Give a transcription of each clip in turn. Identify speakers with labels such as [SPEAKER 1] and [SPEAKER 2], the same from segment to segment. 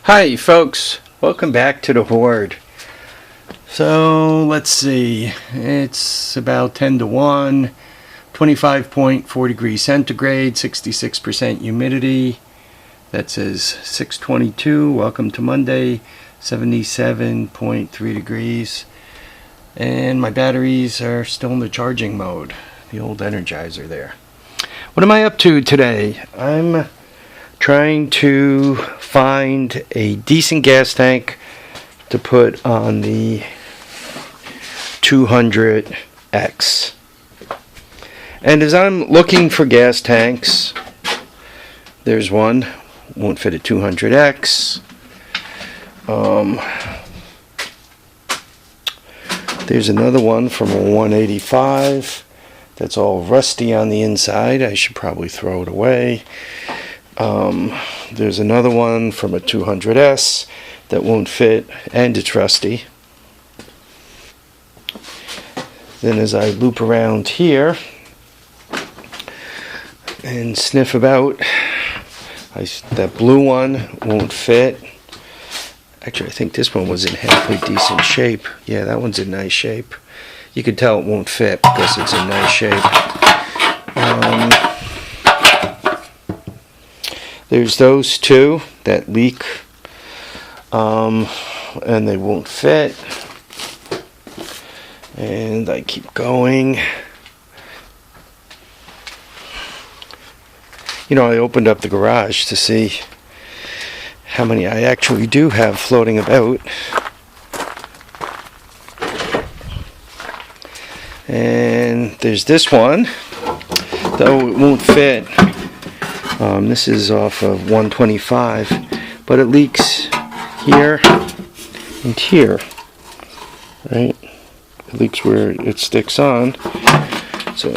[SPEAKER 1] Hi folks, welcome back to the Hoard. So let's see, it's about 10 to 1, 25.4 degrees centigrade, 66% humidity. That says 622, welcome to Monday, 77.3 degrees. And my batteries are still in the charging mode, the old Energizer there. What am I up to today? I'm trying to find a decent gas tank to put on the 200X. And as I'm looking for gas tanks, there's one, won't fit a 200X. There's another one from a 185 that's all rusty on the inside. I should probably throw it away. There's another one from a 200S that won't fit and it's rusty. Then as I loop around here and sniff about, that blue one won't fit. Actually, I think this one was in halfway decent shape. Yeah, that one's in nice shape. You can tell it won't fit because it's in nice shape. There's those two that leak, and they won't fit. And I keep going. You know, I opened up the garage to see how many I actually do have floating about. And there's this one, though it won't fit. This is off of 125, but it leaks here and here, right? It leaks where it sticks on, so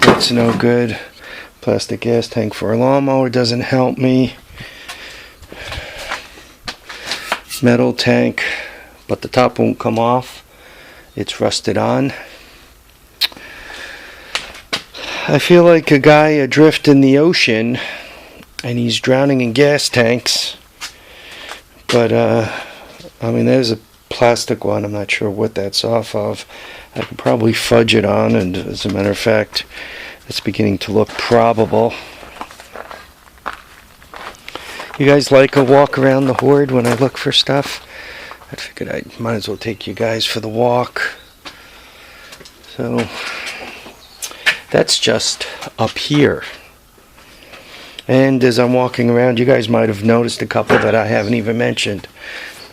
[SPEAKER 1] that's no good. Plastic gas tank for a lawnmower doesn't help me. Metal tank, but the top won't come off. It's rusted on. I feel like a guy adrift in the ocean and he's drowning in gas tanks. But I mean, there's a plastic one. I'm not sure what that's off of. I could probably fudge it on, and as a matter of fact, it's beginning to look probable. You guys like a walk around the Hoard when I look for stuff? I figured I might as well take you guys for the walk. So that's just up here. And as I'm walking around, you guys might have noticed a couple that I haven't even mentioned.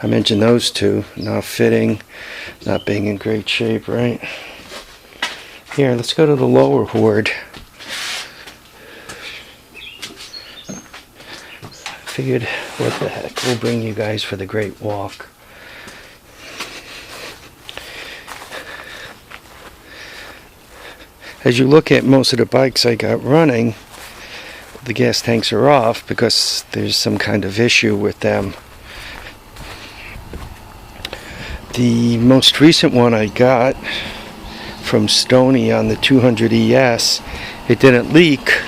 [SPEAKER 1] I mentioned those two, not fitting, not being in great shape, right? Here, let's go to the lower Hoard. Figured, what the heck, we'll bring you guys for the great walk. As you look at most of the bikes I got running, the gas tanks are off because there's some kind of issue with them. The most recent one I got from Stoney on the 200ES, it didn't leak,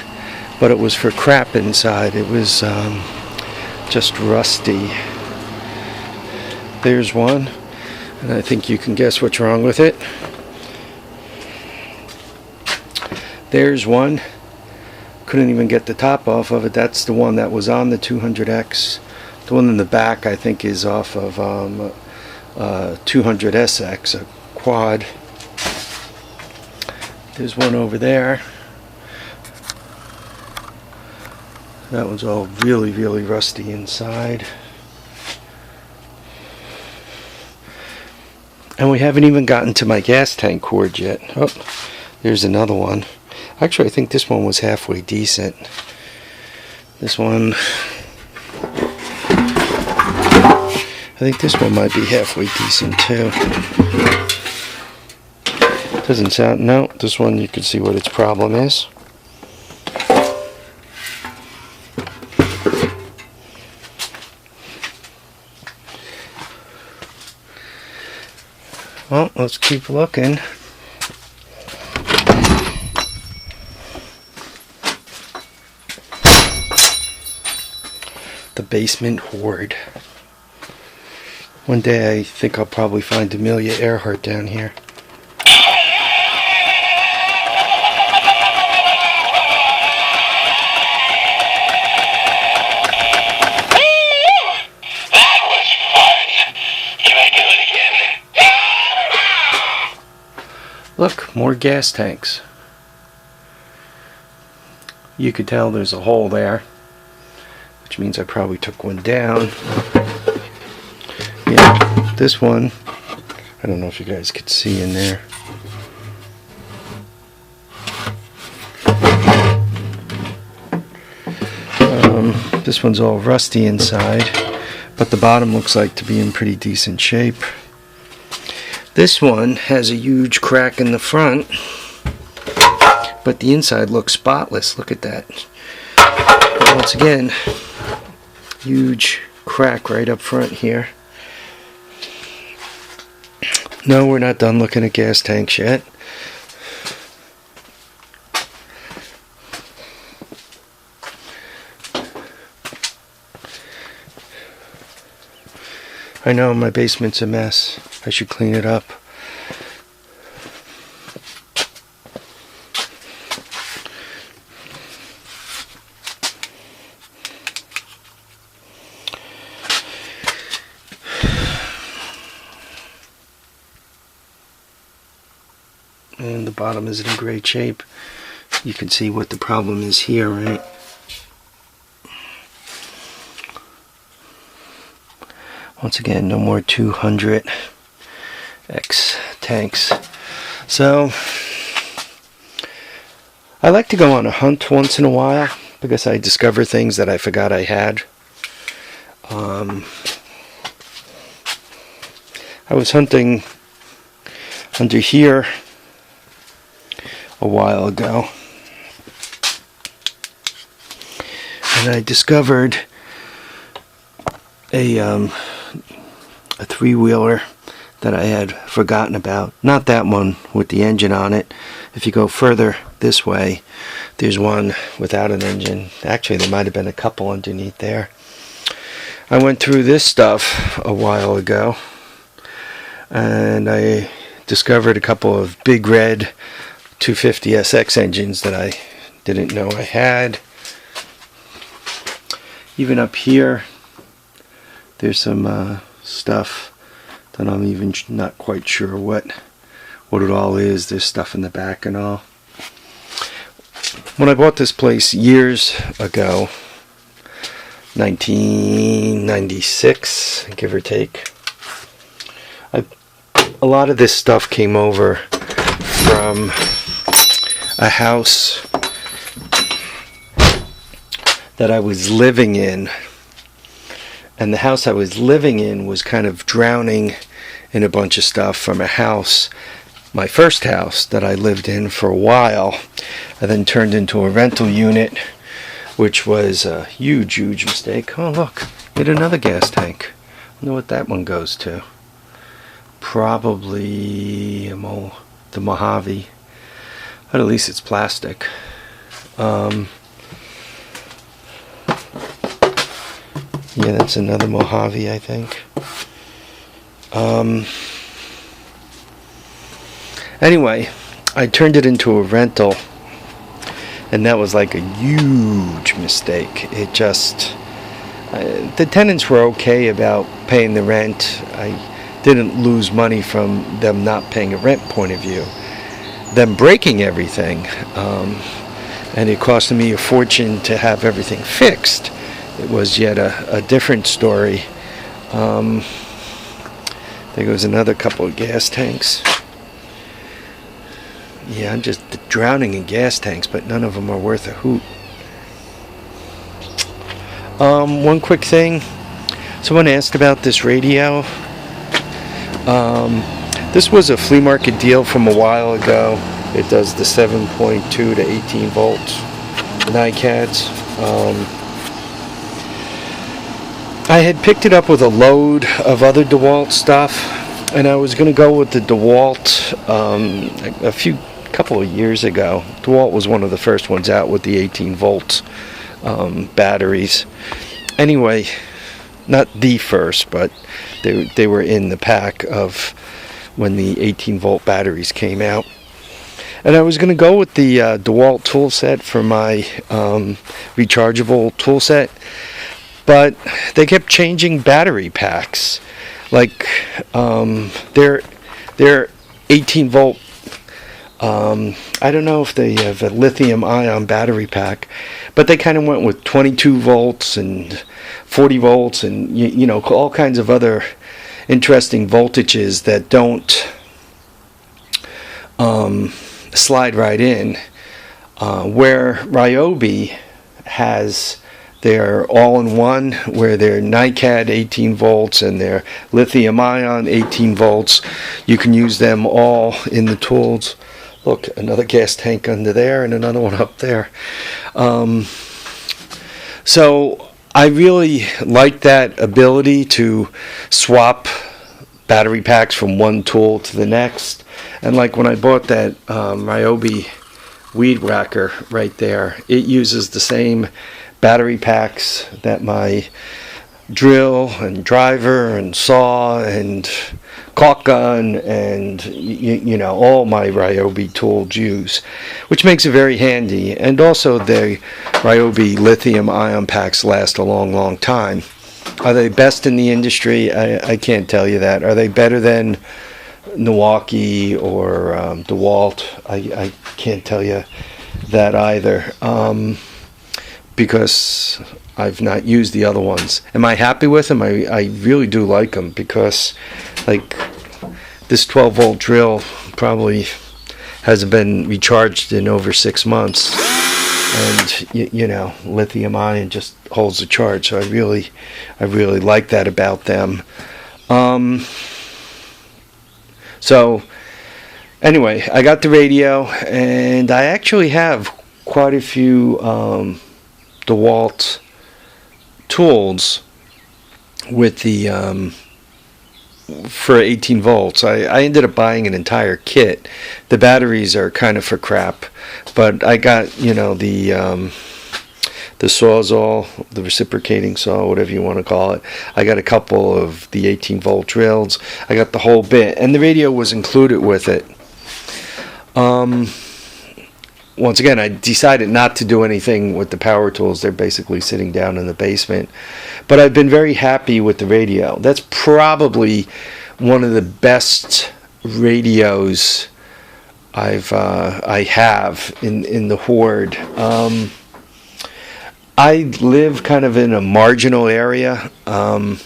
[SPEAKER 1] but it was for crap inside. It was just rusty. There's one, and I think you can guess what's wrong with it. There's one. Couldn't even get the top off of it. That's the one that was on the 200X. The one in the back, I think, is off of 200SX, a quad. There's one over there. That one's all really, really rusty inside. And we haven't even gotten to my gas tank cord yet. Oh, there's another one. Actually, I think this one was halfway decent. This one, I think this one might be halfway decent too. Doesn't sound, no, this one you can see what its problem is. Well, let's keep looking. The basement hoard. One day I think I'll probably find Amelia Earhart down here.
[SPEAKER 2] That was fun. Can I do it again?
[SPEAKER 1] Look, more gas tanks. You could tell there's a hole there, which means I probably took one down. Yeah, this one, I don't know if you guys could see in there. This one's all rusty inside, but the bottom looks like to be in pretty decent shape. This one has a huge crack in the front, but the inside looks spotless. Look at that. But once again, huge crack right up front here. No, we're not done looking at gas tanks yet. I know my basement's a mess. I should clean it up. And the bottom isn't in great shape. You can see what the problem is here, right? Once again, no more 200X tanks. So, I like to go on a hunt once in a while because I discover things that I forgot I had. I was hunting under here a while ago, and I discovered a three-wheeler that I had forgotten about. Not that one with the engine on it. If you go further this way, there's one without an engine. Actually, there might have been a couple underneath there. I went through this stuff a while ago, and I discovered a couple of big red 250SX engines that I didn't know I had. Even up here, there's some stuff that I'm even not quite sure what it all is. There's stuff in the back and all. When I bought this place years ago, 1996, give or take, a lot of this stuff came over from a house that I was living in. And the house I was living in was kind of drowning in a bunch of stuff from a house, my first house that I lived in for a while. I then turned into a rental unit, which was a huge, huge mistake. Oh, look, hit another gas tank. I wonder what that one goes to. Probably the Mojave, but at least it's plastic. Yeah, that's another Mojave, I think. Anyway, I turned it into a rental, and that was like a huge mistake. It just... the tenants were okay about paying the rent. I didn't lose money from them not paying a rent point of view. Them breaking everything, and it costed me a fortune to have everything fixed. It was yet a different story. There goes another couple of gas tanks. Yeah, I'm just drowning in gas tanks, but none of them are worth a hoot. One quick thing. Someone asked about this radio. This was a flea market deal from a while ago. It does the 7.2 to 18 volt NiCads. I had picked it up with a load of other Dewalt stuff, and I was going to go with the Dewalt a couple of years ago. Dewalt was one of the first ones out with the 18 volt batteries, anyway, not the first, but they were in the pack of when the 18-volt batteries came out. And I was going to go with the Dewalt tool set for my rechargeable tool set, but they kept changing battery packs. Like they're 18-volt. I don't know if they have a lithium-ion battery pack, but they kind of went with 22 volts and 40 volts and you know, all kinds of other interesting voltages that don't slide right in, where Ryobi has their all-in-one, where their NiCad 18 volts and their lithium-ion 18 volts, you can use them all in the tools. Look, another gas tank under there and another one up there. So I really like that ability to swap battery packs from one tool to the next. And like when I bought that Ryobi weed whacker right there, it uses the same battery packs that my drill and driver and saw and caulk gun and you know, all my Ryobi tools use, which makes it very handy. And also the Ryobi lithium ion packs last a long time. Are they best in the industry? I can't tell you that. Are they better than Milwaukee or Dewalt? I can't tell you that either, because I've not used the other ones. Am I happy with them? I really do like them, because like this 12-volt drill probably hasn't been recharged in over 6 months, and you know, lithium ion just holds the charge. So I really like that about them. So anyway, I got the radio, and I actually have quite a few DeWalt tools with the for 18 volts. I ended up buying an entire kit. The batteries are kind of for crap, but I got, you know, the Sawzall, the reciprocating saw, whatever you want to call it. I got a couple of the 18-volt drills. I got the whole bit, and the radio was included with it. Once again, I decided not to do anything with the power tools. They're basically sitting down in the basement. But I've been very happy with the radio. That's probably one of the best radios I have in the Hoard. I live kind of in a marginal area, and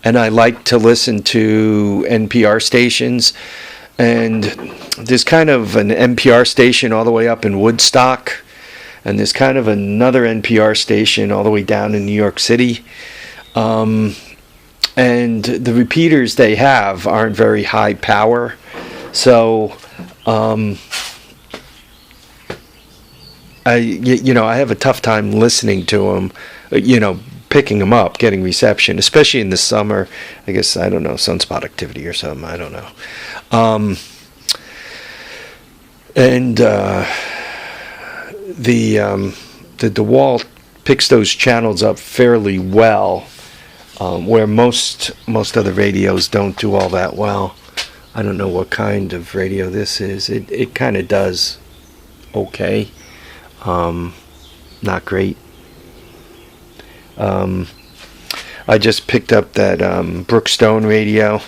[SPEAKER 1] I like to listen to NPR stations. And there's kind of an NPR station all the way up in Woodstock, and there's kind of another NPR station all the way down in New York City. And the repeaters they have aren't very high power, so I have a tough time listening to them, picking them up, getting reception, especially in the summer. I guess, I don't know, sunspot activity or something, I don't know. The DeWalt picks those channels up fairly well, where most other radios don't do all that well. I don't know what kind of radio this is. It kind of does okay, not great. I just picked up that Brookstone radio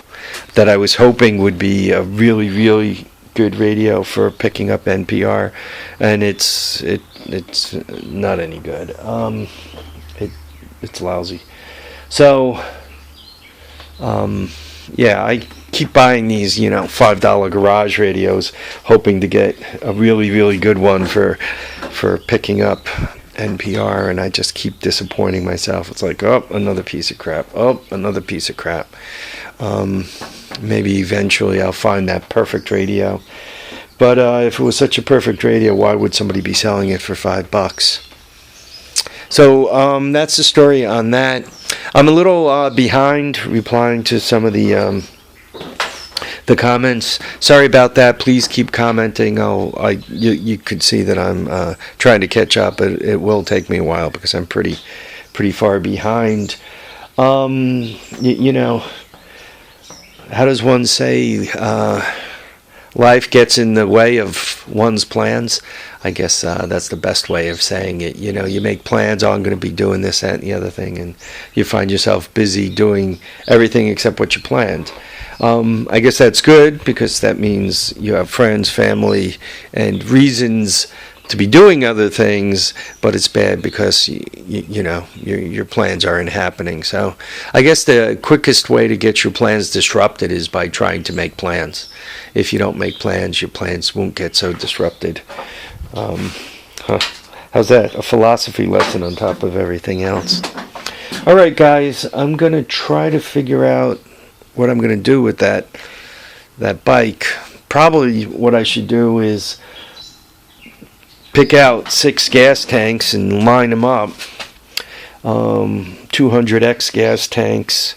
[SPEAKER 1] that I was hoping would be a really good radio for picking up NPR, and it's not any good. It's lousy. So I keep buying these $5 garage radios, hoping to get a really good one for picking up NPR, and I just keep disappointing myself. It's like, oh, another piece of crap. Oh, another piece of crap. Maybe eventually I'll find that perfect radio. But if it was such a perfect radio, why would somebody be selling it for $5? So that's the story on that. I'm a little behind replying to some of the comments. Sorry about that. Please keep commenting. You could see that I'm trying to catch up, but it will take me a while because I'm pretty pretty far behind. You know, how does one say, life gets in the way of one's plans? I guess that's the best way of saying it. You know, you make plans, oh, I'm going to be doing this, that, and the other thing, and you find yourself busy doing everything except what you planned. I guess that's good, because that means you have friends, family, and reasons to be doing other things, but it's bad because you know your plans aren't happening. So I guess the quickest way to get your plans disrupted is by trying to make plans. If you don't make plans, your plans won't get so disrupted. How's that? A philosophy lesson on top of everything else. All right, guys, I'm gonna try to figure out what I'm gonna do with that bike. Probably what I should do is pick out 6 gas tanks and line them up. 200X gas tanks,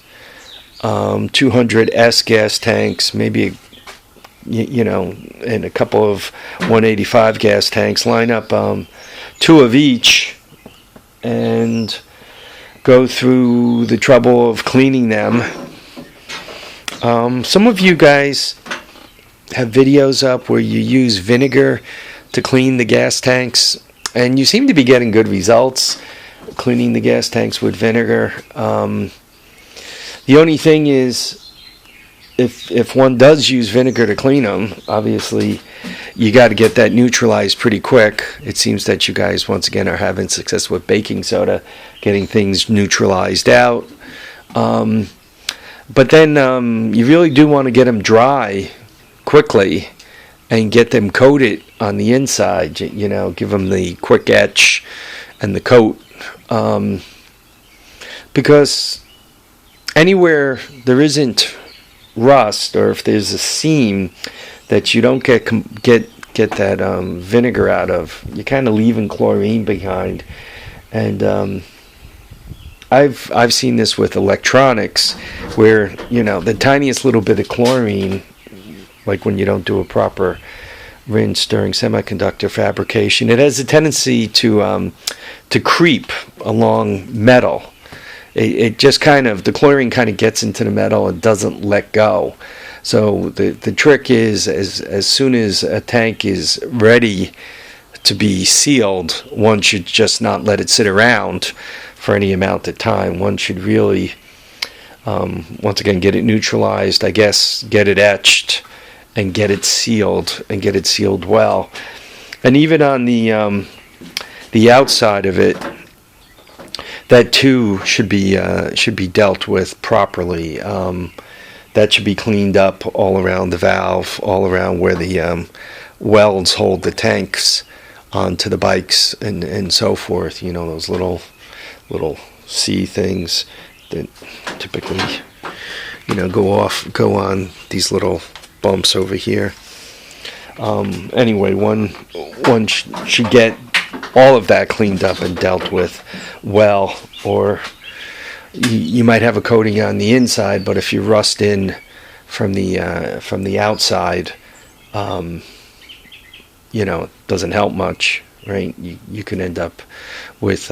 [SPEAKER 1] 200S gas tanks, maybe, you know, and a couple of 185 gas tanks. Line up 2 of each and go through the trouble of cleaning them. Some of you guys have videos up where you use vinegar to clean the gas tanks, and you seem to be getting good results cleaning the gas tanks with vinegar. The only thing is, if one does use vinegar to clean them, obviously you got to get that neutralized pretty quick. It seems that you guys once again are having success with baking soda, getting things neutralized out. But then you really do want to get them dry quickly and get them coated on the inside. You know, give them the quick etch and the coat, because anywhere there isn't rust, or if there's a seam that you don't get that vinegar out of, you're kind of leaving chlorine behind. And I've seen this with electronics, where, you know, the tiniest little bit of chlorine, like when you don't do a proper rinse during semiconductor fabrication, it has a tendency to creep along metal. It just kind of, the chlorine kind of gets into the metal and doesn't let go. So the trick is, as soon as a tank is ready to be sealed, one should just not let it sit around for any amount of time. One should really, once again, get it neutralized, I guess, get it etched, and get it sealed, and get it sealed well. And even on the outside of it, that too should be dealt with properly. That should be cleaned up all around the valve, all around where the welds hold the tanks onto the bikes, and so forth. You know, those little C things that typically, you know, go on these little bumps over here. Anyway, one should get all of that cleaned up and dealt with well, or you might have a coating on the inside, but if you rust in from the outside, you know, it doesn't help much, right? You can end up with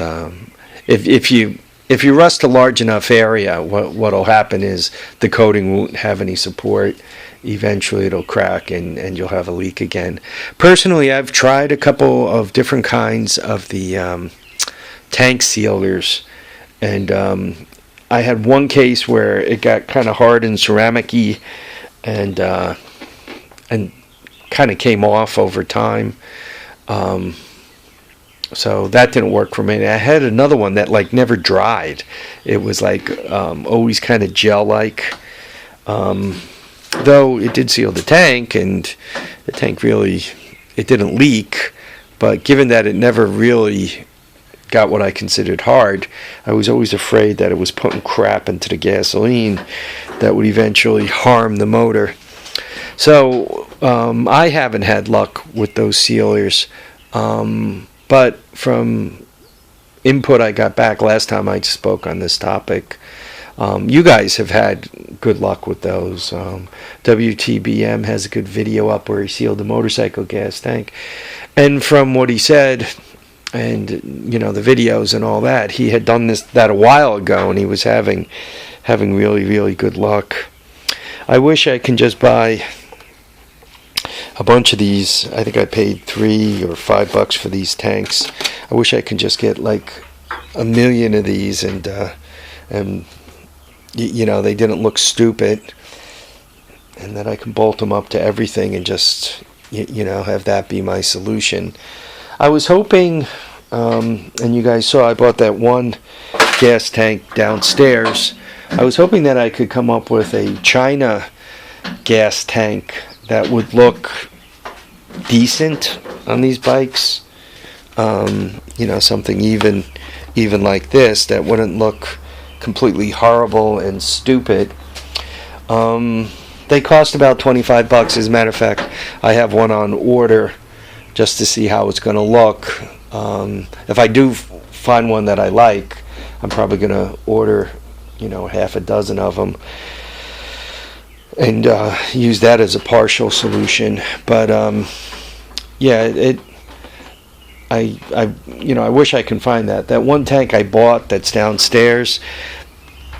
[SPEAKER 1] if you rust a large enough area, what'll happen is the coating won't have any support. Eventually it'll crack and you'll have a leak again. Personally, I've tried a couple of different kinds of the tank sealers, and I had one case where it got kind of hard and ceramic-y, and kind of came off over time. So that didn't work for me. And I had another one that like never dried. It was like always kind of gel-like. Though it did seal the tank, and the tank really, it didn't leak, but given that it never really got what I considered hard, I was always afraid that it was putting crap into the gasoline that would eventually harm the motor. So I haven't had luck with those sealers, but from input I got back last time I spoke on this topic, you guys have had good luck with those. WTBM has a good video up where he sealed the motorcycle gas tank, and from what he said, and the videos and all that, he had done that a while ago, and he was having really, really good luck. I wish I can just buy a bunch of these. I think I paid $3 or $5 for these tanks. I wish I could just get like 1 million of these, and they didn't look stupid, and that I can bolt them up to everything and just have that be my solution. I was hoping, and you guys saw I bought that one gas tank downstairs. I was hoping that I could come up with a China gas tank that would look decent on these bikes. Something even like this that wouldn't look completely horrible and stupid. They cost about $25. As a matter of fact, I have one on order just to see how it's going to look. If I do find one that I like, I'm probably going to order half a dozen of them and use that as a partial solution. But I wish I can find that one tank I bought that's downstairs.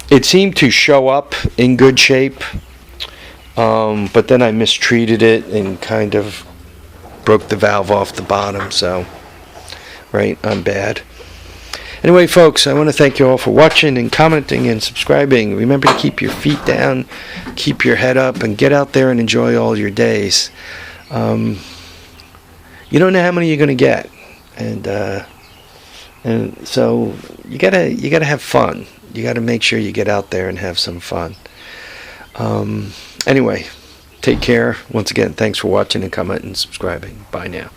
[SPEAKER 1] It seemed to show up in good shape, but then I mistreated it and kind of broke the valve off the bottom. So I'm bad. Anyway, folks, I want to thank you all for watching and commenting and subscribing. Remember to keep your feet down, keep your head up, and get out there and enjoy all your days. You don't know how many you're going to get, and so you gotta have fun. You got to make sure you get out there and have some fun. Anyway, take care. Once again, thanks for watching and commenting and subscribing. Bye now.